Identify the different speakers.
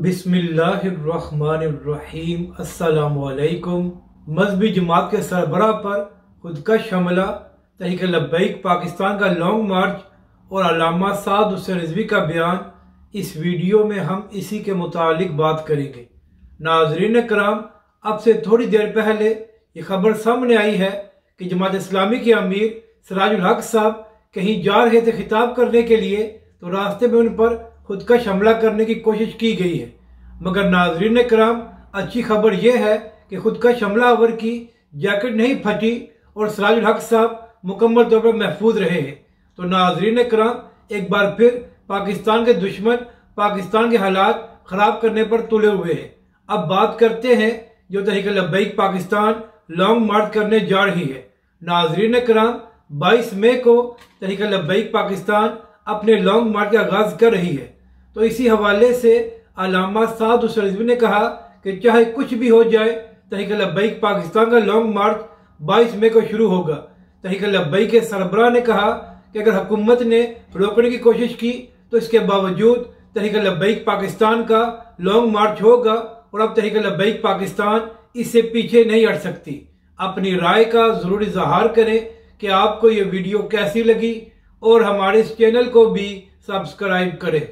Speaker 1: बिस्मिल्लाहिर्रहमानिर्रहीम। अस्सलामुअलैकुम। मजहबी जमात के सरबराह पर खुदकश हमला, तहरीक लब्बैक पाकिस्तान का लॉन्ग मार्च और अल्लामा साद हुसैन रिजवी का बयान, इस वीडियो में हम इसी के मुतालिक बात करेंगे। नाजरीन कराम, अब से थोड़ी देर पहले ये खबर सामने आई है कि जमात इस्लामी के अमीर सिराजुल हक साहब कहीं जा रहे थे खिताब करने के लिए, तो रास्ते में उन पर खुदकश हमला करने की कोशिश की गई है। मगर नाजरीन कराम, अच्छी खबर यह है कि खुदकश हमलावर की जैकेट नहीं फटी और सिराजुल हक साहब मुकम्मल तौर पर महफूज रहे हैं। तो नाजरीन कराम, एक बार फिर पाकिस्तान के दुश्मन पाकिस्तान के हालात खराब करने पर तुले हुए हैं। अब बात करते हैं जो तहरीक लब्बैक पाकिस्तान लॉन्ग मार्च करने जा रही है। नाजरीन कराम, 22 मई को तहरीक लब्बैक पाकिस्तान अपने लॉन्ग मार्च का आगाज कर रही है। तो इसी हवाले से अल्लामा साद हुसैन रिजवी ने कहा कि चाहे कुछ भी हो जाए, तहरीक लब्बैक पाकिस्तान का लॉन्ग मार्च 22 मई को शुरू होगा। तहरीक लब्बैक के सरबराह ने कहा कि अगर हुकूमत ने रोकने की कोशिश की तो इसके बावजूद तहरीक लब्बैक पाकिस्तान का लॉन्ग मार्च होगा और अब तहरीक लब्बैक पाकिस्तान इससे पीछे नहीं हट सकती। अपनी राय का जरूर इजहार करें कि आपको ये वीडियो कैसी लगी और हमारे इस चैनल को भी सब्सक्राइब करें।